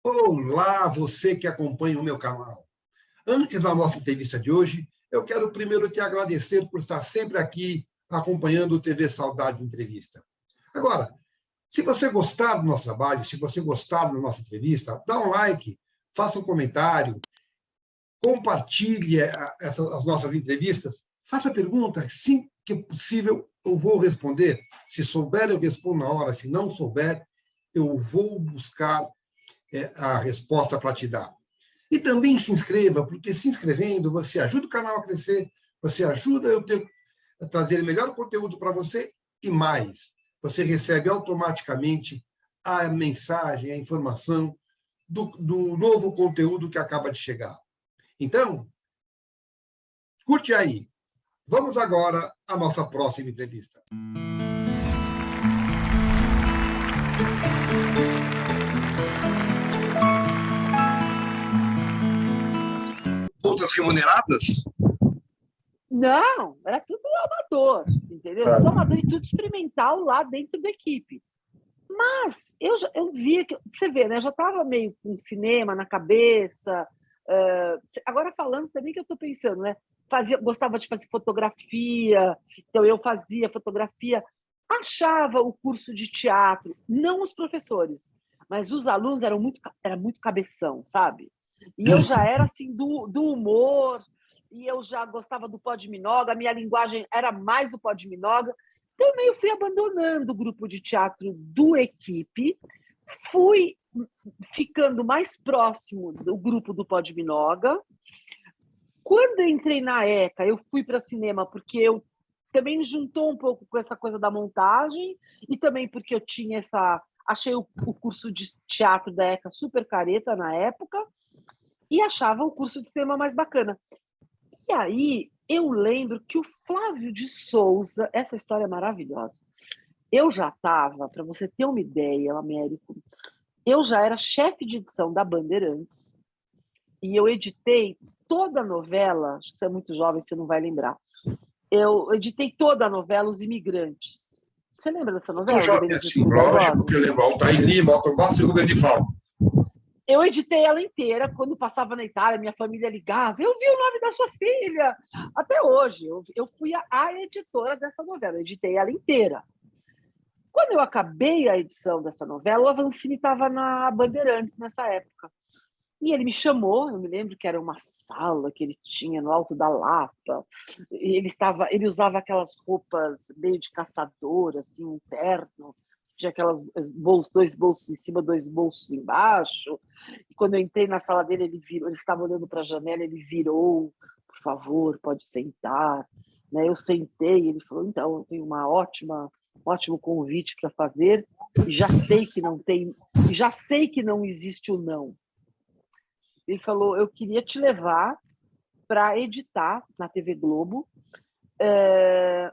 Olá, você que acompanha o meu canal. Antes da nossa entrevista de hoje, eu quero primeiro te agradecer por estar sempre aqui acompanhando o TV Saudade Entrevista. Agora, se você gostar do nosso trabalho, se você gostar da nossa entrevista, dá um like, faça um comentário, compartilhe as nossas entrevistas, faça perguntas, sim que é possível, eu vou responder. Se souber, eu respondo na hora. Se não souber, eu vou buscar a resposta para te dar. E também se inscreva, porque se inscrevendo, você ajuda o canal a crescer, você ajuda a trazer melhor conteúdo para você e mais. Você recebe automaticamente a mensagem, a informação do novo conteúdo que acaba de chegar. Então, curte aí. Vamos agora à nossa próxima entrevista. Outras remuneradas? Não, era tudo amador, entendeu? Tudo amador e tudo experimental lá dentro da equipe. Mas eu via que, você vê, né? Eu já estava meio com cinema na cabeça. Agora falando também que eu estou pensando, né? Gostava de fazer fotografia, então eu fazia fotografia. Achava o curso de teatro, não os professores, mas os alunos era muito cabeção, sabe? E eu já era assim do humor, e eu já gostava do Podminoga, a minha linguagem era mais do Podminoga. Então, eu meio fui abandonando o grupo de teatro do Equipe, fui ficando mais próximo do grupo do Podminoga. Quando eu entrei na ECA, eu fui para cinema porque eu também me juntou um pouco com essa coisa da montagem e também porque eu tinha achei o curso de teatro da ECA super careta na época e achava o curso de cinema mais bacana. E aí eu lembro que o Flávio de Souza, essa história é maravilhosa. Eu já estava, para você ter uma ideia, Américo, eu já era chefe de edição da Bandeirantes e eu editei toda a novela, acho que você é muito jovem, você não vai lembrar. Eu editei toda a novela Os Imigrantes. Você lembra dessa novela? Jovem, assim, lógico que eu lembro. Altair Lima, Alto Bastos e Rubens de Falco. Eu editei ela inteira. Quando passava na Itália, minha família ligava. Eu vi o nome da sua filha. Até hoje, eu fui a editora dessa novela. Eu editei ela inteira. Quando eu acabei a edição dessa novela, o Avancini estava na Bandeirantes nessa época. E ele me chamou, eu me lembro que era uma sala que ele tinha no Alto da Lapa. Ele usava aquelas roupas meio de caçador, assim, um terno. Tinha aquelas dois bolsos em cima, dois bolsos embaixo. E quando eu entrei na sala dele, ele estava olhando para a janela, ele virou, por favor, pode sentar. Né? Eu sentei, ele falou, então, eu tenho um ótimo convite para fazer, e já sei que não existe o não. Ele falou, eu queria te levar para editar na TV Globo.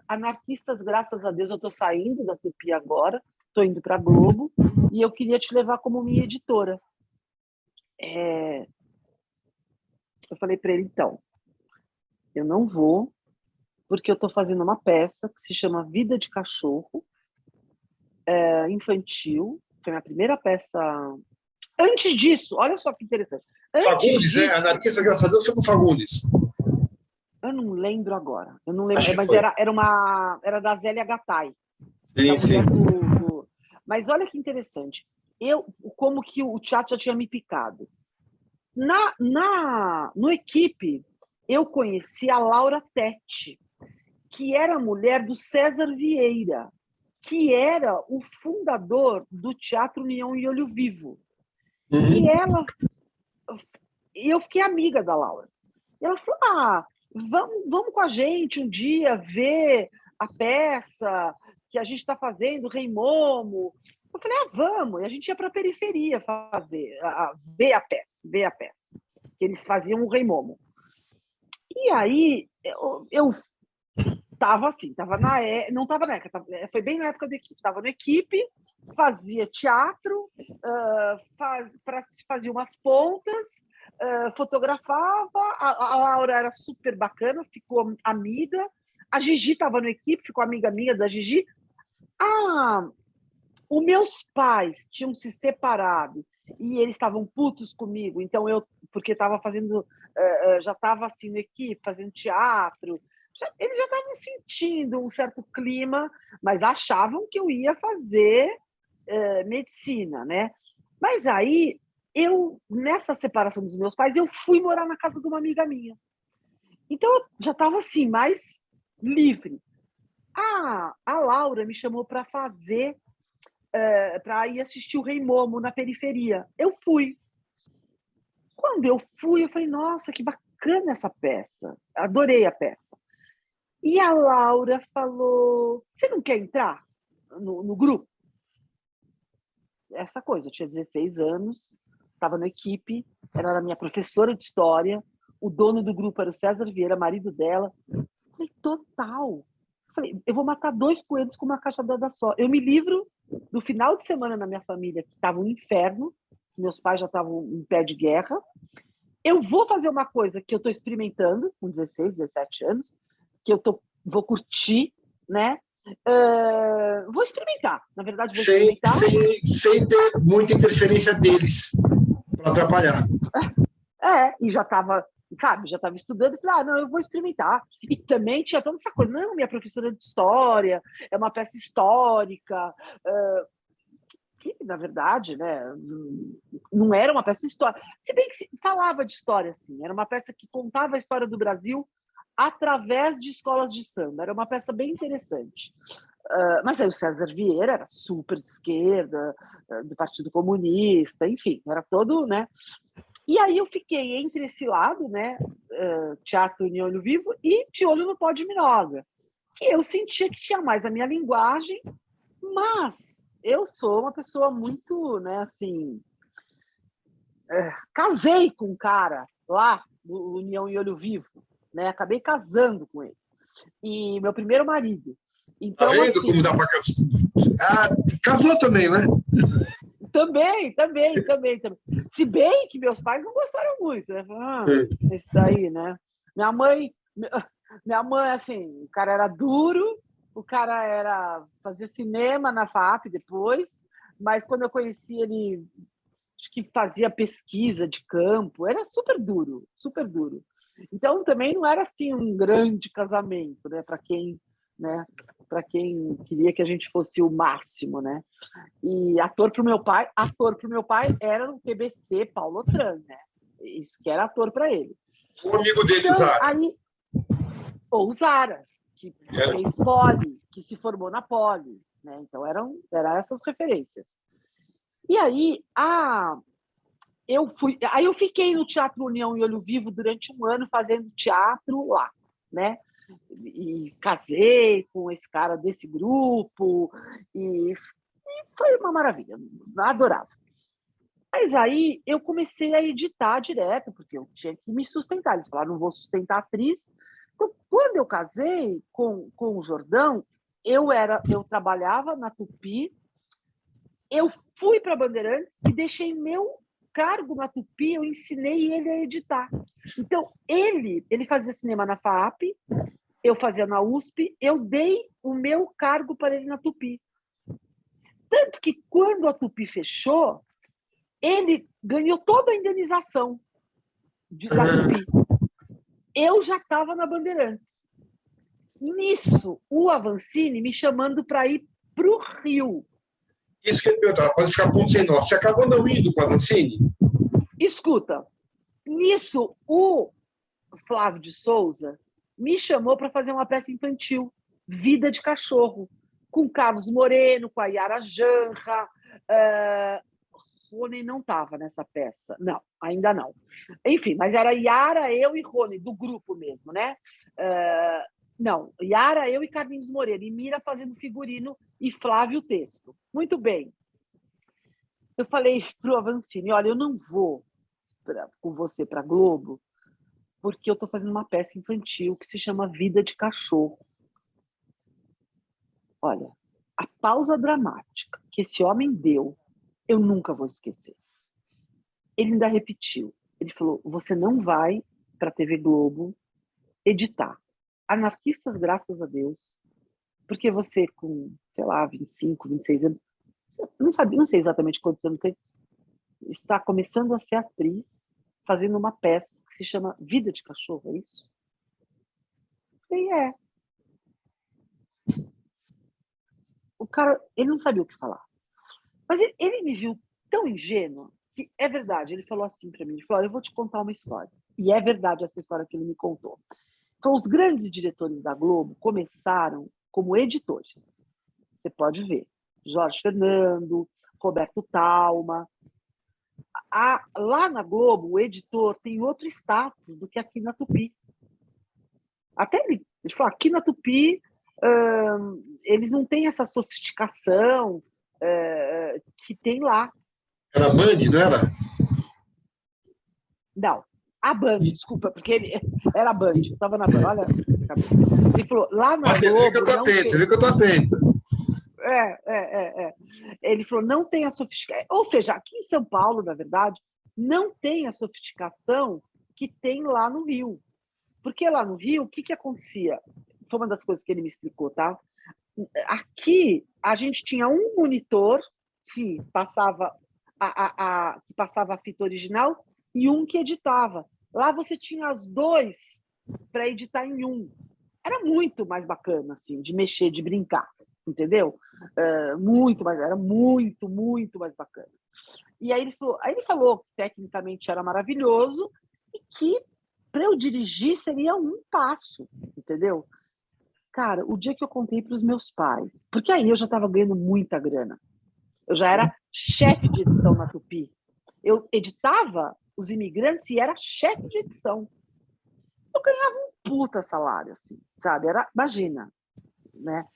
Anarquistas, graças a Deus, eu estou saindo da Tupi agora, estou indo para a Globo, e eu queria te levar como minha editora. Eu falei para ele, então, eu não vou, porque eu estou fazendo uma peça que se chama Vida de Cachorro, infantil, foi minha primeira peça. Antes disso, olha só que interessante. Fagundes, né? Anarquista, graças a Deus, foi com Fagundes. Eu não lembro agora. Eu não lembro, mas era da Zélia Gattai. Sim. Mas olha que interessante. Como que o teatro já tinha me picado. No Equipe, eu conheci a Laura Tetti, que era mulher do César Vieira, que era o fundador do Teatro União e Olho Vivo. E eu fiquei amiga da Laura. E ela falou, vamos com a gente um dia ver a peça que a gente está fazendo, Rei Momo. Eu falei, vamos. E a gente ia para a periferia ver a peça. Eles faziam o Rei Momo. E aí, eu estava assim, não estava na época, foi bem na época da Equipe. Estava na Equipe, fazia teatro, fazia umas pontas, fotografava. A Laura era super bacana, ficou amiga. A Gigi estava na Equipe, ficou amiga minha da Gigi. Os meus pais tinham se separado e eles estavam putos comigo, então porque estava fazendo, já estava assim na equipe, fazendo teatro, eles já estavam sentindo um certo clima, mas achavam que eu ia fazer medicina, né? Mas aí, nessa separação dos meus pais, eu fui morar na casa de uma amiga minha. Então, eu já estava assim, mais livre. A Laura me chamou para para ir assistir o Rei Momo na periferia. Eu fui. Quando eu fui, eu falei, nossa, que bacana essa peça. Adorei a peça. E a Laura falou, você não quer entrar no grupo? Essa coisa, eu tinha 16 anos, estava na equipe, ela era minha professora de história, o dono do grupo era o César Vieira, marido dela. Falei, total. Falei, eu vou matar 2 coelhos com uma cajadada só. Eu me livro do final de semana na minha família, que estava um inferno, meus pais já estavam em pé de guerra. Eu vou fazer uma coisa que eu estou experimentando, com 16, 17 anos, que vou curtir, né? Vou experimentar, na verdade, vou experimentar. Sem ter muita interferência deles para atrapalhar. E já estava, sabe, já estava estudando, e falei, não, eu vou experimentar. E também tinha toda essa coisa, não, minha professora de história, é uma peça histórica, que, na verdade, né, não era uma peça histórica, se bem que se falava de história, assim, era uma peça que contava a história do Brasil através de escolas de samba, era uma peça bem interessante. Mas aí o César Vieira era super de esquerda, do Partido Comunista, enfim, era todo, né? E aí eu fiquei entre esse lado, né, teatro em olho vivo e de olho no pó de Minoga, que eu sentia que tinha mais a minha linguagem, mas eu sou uma pessoa muito, né, assim, casei com um cara lá no União em Olho Vivo, né, acabei casando com ele, e meu primeiro marido. Então, tá vendo assim, como dá para casou também, né? Também. Se bem que meus pais não gostaram muito, né? Esse daí, né? Minha mãe, assim, o cara era duro, o cara fazia cinema na FAP depois, mas quando eu conheci ele, acho que fazia pesquisa de campo, era super duro, super duro. Então também não era assim um grande casamento, né? Para quem queria que a gente fosse o máximo, né? E ator para o meu pai era o TBC Paulo Otran, né? Isso que era ator para ele. O amigo dele, então, Zara. Ou o Zara, que fez Poli, que se formou na Poli, né? Então eram essas referências. E aí eu fiquei no Teatro União em Olho Vivo durante um ano fazendo teatro lá, né? E casei com esse cara desse grupo e foi uma maravilha, adorava. Mas aí eu comecei a editar direto, porque eu tinha que me sustentar. Eles falaram, não vou sustentar a atriz. Então, quando eu casei com o Jordão, eu trabalhava na Tupi, eu fui para Bandeirantes e deixei meu cargo na Tupi, eu ensinei ele a editar. Então, ele fazia cinema na FAAP, eu fazia na USP, eu dei o meu cargo para ele na Tupi. Tanto que, quando a Tupi fechou, ele ganhou toda a indenização da Tupi. Eu já estava na Bandeirantes. Nisso, o Avancini me chamando para ir para o Rio. Isso que eu ia perguntar, pode ficar ponto sem nó. Você acabou não indo com a Avancini? Escuta, nisso, o Flávio de Souza me chamou para fazer uma peça infantil, Vida de Cachorro, com Carlos Moreno, com a Yara Janra. Rony não estava nessa peça. Não, ainda não. Enfim, mas era Yara, eu e Rony, do grupo mesmo, né? Não, Yara, eu e Carlinhos Moreno, e Mira fazendo figurino e Flávio o texto. Muito bem. Eu falei para o Avancini, olha, eu não vou com você para Globo, porque eu estou fazendo uma peça infantil que se chama Vida de Cachorro. Olha, a pausa dramática que esse homem deu, eu nunca vou esquecer. Ele ainda repetiu. Ele falou, você não vai para a TV Globo editar Anarquistas, graças a Deus, porque você com, sei lá, 25, 26 anos, não sei exatamente quantos anos tem, está começando a ser atriz, fazendo uma peça que se chama Vida de Cachorro, é isso? E é. O cara, ele não sabia o que falar. Mas ele me viu tão ingênuo que é verdade. Ele falou assim para mim, ele falou, eu vou te contar uma história. E é verdade essa história que ele me contou. Então, os grandes diretores da Globo começaram como editores. Você pode ver. Jorge Fernando, Roberto Talma. Lá na Globo, o editor tem outro status do que aqui na Tupi. Até ele falou, aqui na Tupi, eles não têm essa sofisticação que tem lá. Era Band, não era? Não, a Band, desculpa, porque ele era a Band, eu estava na Band, olha a cabeça. Ele falou, lá na Globo... Você vê que eu tô atento. Ele falou, não tem a sofisticação... Ou seja, aqui em São Paulo, na verdade, não tem a sofisticação que tem lá no Rio. Porque lá no Rio, o que acontecia? Foi uma das coisas que ele me explicou, tá? Aqui, a gente tinha um monitor que passava a fita original e um que editava. Lá você tinha os dois para editar em um. Era muito mais bacana, assim, de mexer, de brincar, entendeu? Era muito, muito mais bacana. E aí ele falou que tecnicamente era maravilhoso e que para eu dirigir seria um passo, entendeu? Cara, o dia que eu contei para os meus pais, porque aí eu já estava ganhando muita grana. Eu já era chefe de edição na Tupi. Eu editava Os Imigrantes e era chefe de edição. Eu ganhava um puta salário, assim, sabe? Imagina, né?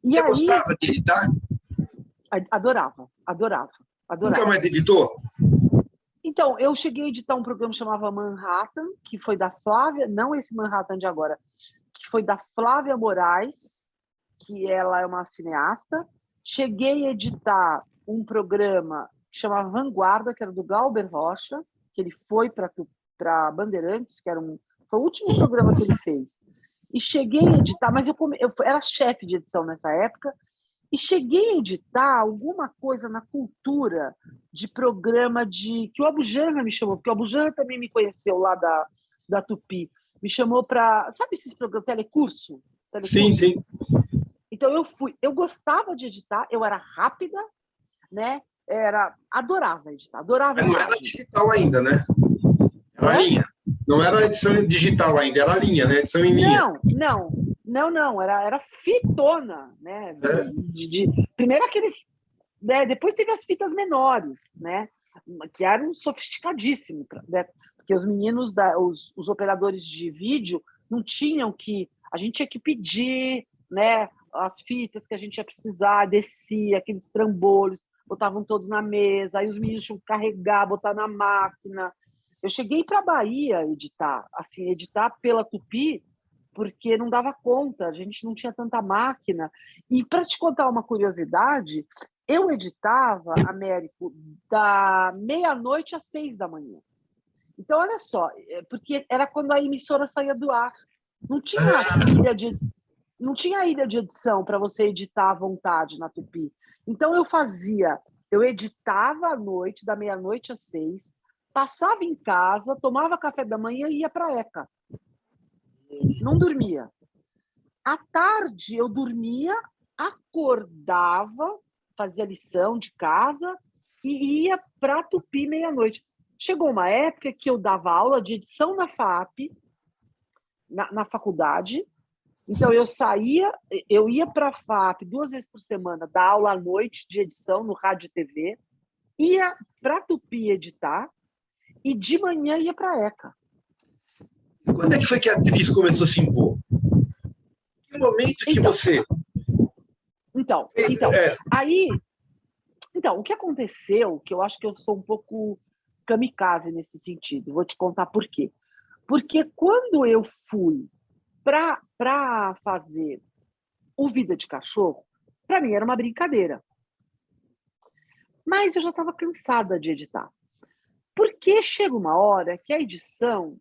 E Você aí, gostava de editar? Adorava. Nunca mais editou? Então, eu cheguei a editar um programa que chamava Manhattan, que foi da Flávia, não esse Manhattan de agora, que foi da Flávia Moraes, que ela é uma cineasta. Cheguei a editar um programa que chamava Vanguarda, que era do Galber Rocha, que ele foi para Bandeirantes, que foi o último programa que ele fez. E cheguei a editar, mas eu era chefe de edição nessa época, e cheguei a editar alguma coisa na cultura de programa que o Abujamra me chamou, porque o Abujamra também me conheceu lá da Tupi. Me chamou para... Sabe esses programas, telecurso? Sim, sim. Então, eu fui. Eu gostava de editar, eu era rápida, né? Adorava editar, Mas não era digital ainda, né? Era linha. Não era edição digital ainda, era linha, né? Edição em linha. Não. Era fitona, né? Primeiro aqueles... Né? Depois teve as fitas menores, né? Que eram sofisticadíssimos, né? Porque os meninos, os operadores de vídeo, não tinham que... A gente tinha que pedir, né? As fitas que a gente ia precisar, descia, aqueles trambolhos, botavam todos na mesa, aí os meninos tinham que carregar, botar na máquina. Eu cheguei para a Bahia editar pela Tupi, porque não dava conta, a gente não tinha tanta máquina. E para te contar uma curiosidade, eu editava, Américo, da meia-noite às 6 da manhã. Então, olha só, porque era quando a emissora saía do ar. Não tinha ilha de edição para você editar à vontade na Tupi. Então, eu editava à noite, da meia-noite às 6, passava em casa, tomava café da manhã e ia para a ECA. Não dormia. À tarde, eu dormia, acordava, fazia lição de casa e ia para a Tupi meia-noite. Chegou uma época que eu dava aula de edição na FAP, na faculdade. Então, eu ia para a FAP 2 vezes por semana, dar aula à noite de edição no rádio e TV, ia para a Tupi editar e de manhã ia para a ECA. Quando é que foi que a atriz começou a se impor? Que momento que você... Então, o que aconteceu, que eu acho que eu sou um pouco kamikaze nesse sentido, vou te contar por quê. Porque quando eu fui para fazer o Vida de Cachorro, para mim era uma brincadeira. Mas eu já estava cansada de editar. Porque chega uma hora que a edição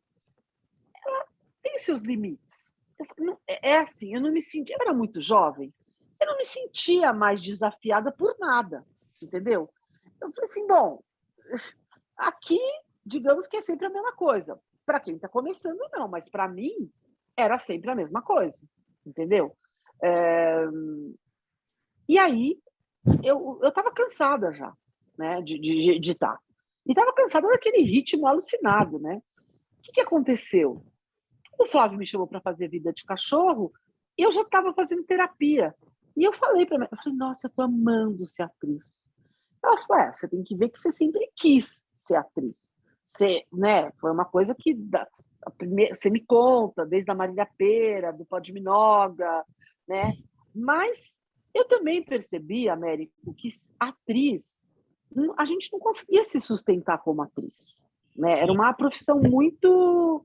ela tem seus limites. Assim, eu não me sentia... Eu era muito jovem, eu não me sentia mais desafiada por nada, entendeu? Eu falei assim, bom, Aqui, digamos que é sempre a mesma coisa. Para quem está começando, não, mas para mim era sempre a mesma coisa, entendeu? E aí eu estava cansada já, né, de estar. E estava cansada daquele ritmo alucinado, né? O que aconteceu? O Flávio me chamou para fazer Vida de Cachorro e eu já estava fazendo terapia. E eu falei para ela, eu falei, nossa, eu estou amando ser atriz. Ela falou, você tem que ver que você sempre quis ser atriz. Você, né, foi uma coisa que você me conta, desde a Marília Pêra, do Pó de Minoga, né? Mas eu também percebi, Américo, que atriz, a gente não conseguia se sustentar como atriz, né? Era uma profissão muito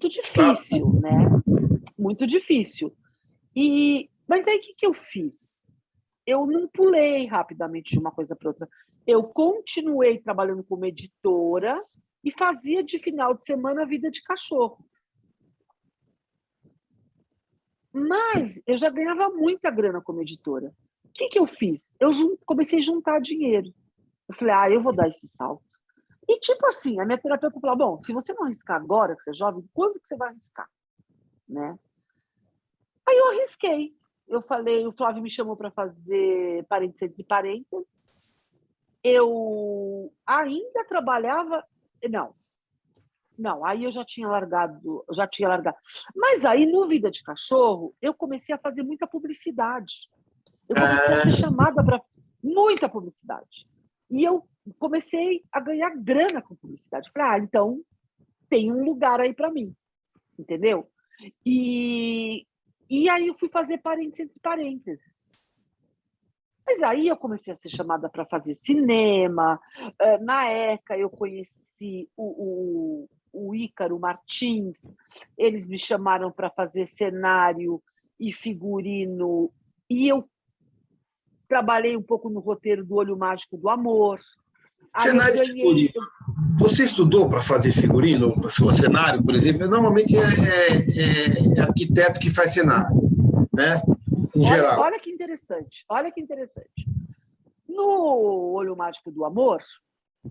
difícil, né? Muito difícil. Mas aí o que eu fiz? Eu não pulei rapidamente de uma coisa para outra. Eu continuei trabalhando como editora e fazia de final de semana Vida de Cachorro. Mas eu já ganhava muita grana como editora. O que eu fiz? Eu comecei a juntar dinheiro. Eu falei, eu vou dar esse salto. E tipo assim, a minha terapeuta falou, bom, se você não arriscar agora, que você é jovem, quando que você vai arriscar? Né? Aí eu arrisquei. Eu falei, o Flávio me chamou para fazer Parênteses entre Parênteses. Eu ainda trabalhava... Não, aí eu já tinha largado. Mas aí, no Vida de Cachorro, eu comecei a fazer muita publicidade. Eu comecei a ser chamada para muita publicidade. E eu comecei a ganhar grana com publicidade. Falei, então tem um lugar aí para mim. Entendeu? E aí eu fui fazer Parênteses entre Parênteses. Mas aí eu comecei a ser chamada para fazer cinema. Na ECA eu conheci o Ícaro Martins. Eles me chamaram para fazer cenário e figurino. E eu trabalhei um pouco no roteiro do Olho Mágico do Amor. Cenário e figurino. Você estudou para fazer figurino, o cenário, por exemplo? Normalmente é arquiteto que faz cenário, né? Em geral. Olha que interessante. No Olho Mágico do Amor,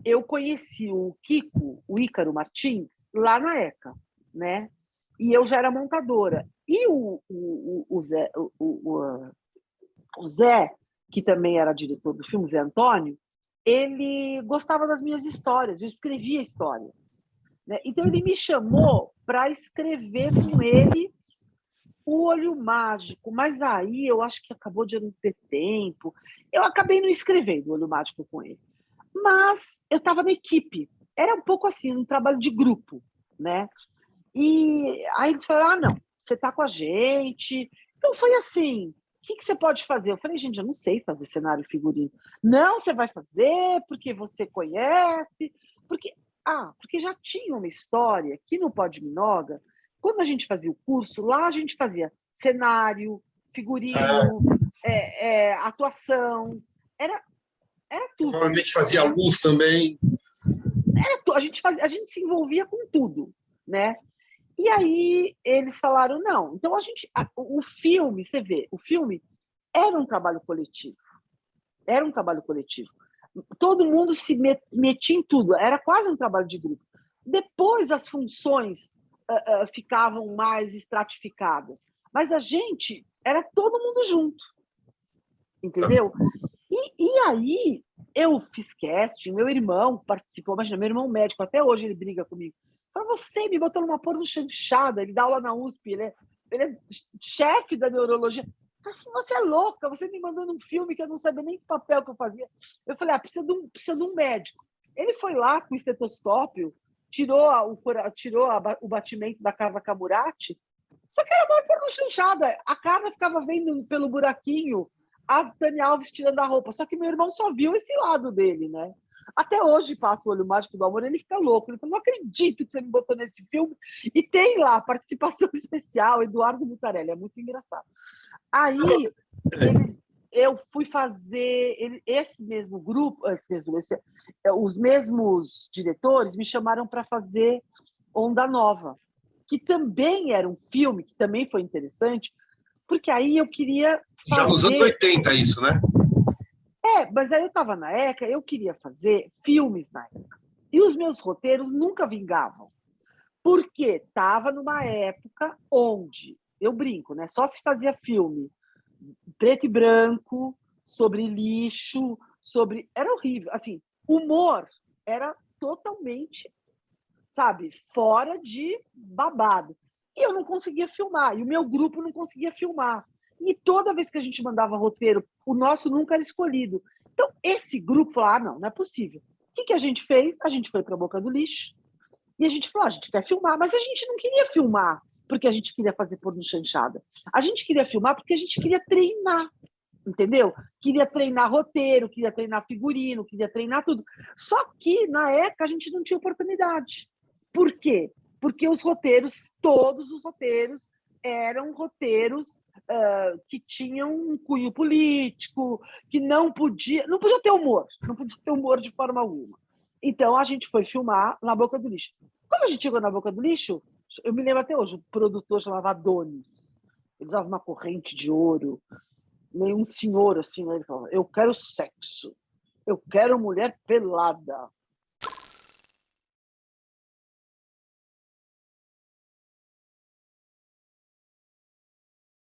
eu conheci o Kiko, o Ícaro Martins, lá na ECA, né? E eu já era montadora. E o Zé, que também era diretor do filme, Zé Antônio, ele gostava das minhas histórias, eu escrevia histórias, né? Então ele me chamou para escrever com ele o Olho Mágico, mas aí eu acho que acabou de não ter tempo. Eu acabei não escrevendo o Olho Mágico com ele. Mas eu estava na equipe. Era um pouco assim, um trabalho de grupo, né? E aí eles falaram, não, você está com a gente. Então foi assim, o que você pode fazer? Eu falei, gente, eu não sei fazer cenário e figurino. Não, você vai fazer porque você conhece, porque já tinha uma história que no Pó de Minoga, quando a gente fazia o curso, lá a gente fazia cenário, figurino, atuação, era tudo. Provavelmente fazia luz também. A gente se envolvia com tudo, né? E aí eles falaram, não, então o filme, você vê, o filme era um trabalho coletivo. Todo mundo se metia em tudo, era quase um trabalho de grupo. Depois as funções ficavam mais estratificadas, mas a gente era todo mundo junto, entendeu? E aí eu fiz casting, meu irmão participou, imagina, meu irmão médico, até hoje ele briga comigo. Para você me botou numa porra chanchada, ele dá aula na USP, ele é chefe da neurologia. Eu falei assim, você é louca, você me mandou num filme que eu não sabia nem que papel que eu fazia. Eu falei, precisa de um médico. Ele foi lá com o estetoscópio, tirou o batimento da Carla Camurati, só que era uma porra chanchada. A Carla ficava vendo pelo buraquinho a Dani Alves tirando a roupa, só que meu irmão só viu esse lado dele, né? Até hoje passa o Olho Mágico do Amor, ele fica louco. Ele fala, não acredito que você me botou nesse filme. E tem lá participação especial, Eduardo Mutarelli, é muito engraçado. Aí eu fui fazer esse mesmo grupo, os mesmos diretores me chamaram para fazer Onda Nova, que também era um filme que também foi interessante, porque aí eu queria fazer... Já nos anos 80 isso, né? Mas aí eu estava na ECA, eu queria fazer filmes na ECA. E os meus roteiros nunca vingavam. Porque estava numa época onde, eu brinco, né? Só se fazia filme preto e branco, sobre lixo, era horrível. Assim, humor era totalmente, sabe, fora de babado. E eu não conseguia filmar, e o meu grupo não conseguia filmar. E toda vez que a gente mandava roteiro, o nosso nunca era escolhido. Então, esse grupo falou, não é possível. O que a gente fez? A gente foi para a Boca do Lixo, e a gente falou, a gente quer filmar, mas a gente não queria filmar porque a gente queria fazer porno chanchada. A gente queria filmar porque a gente queria treinar, entendeu? Queria treinar roteiro, queria treinar figurino, queria treinar tudo. Só que, na época, a gente não tinha oportunidade. Por quê? Porque os roteiros, todos os roteiros, eram roteiros que tinham um cunho político, que não podia ter humor, não podia ter humor de forma alguma. Então, a gente foi filmar na Boca do Lixo. Quando a gente chegou na Boca do Lixo, eu me lembro até hoje, o produtor chamava Adonis. Ele usava uma corrente de ouro, meio um senhor assim, né? Ele falava, eu quero sexo, eu quero mulher pelada,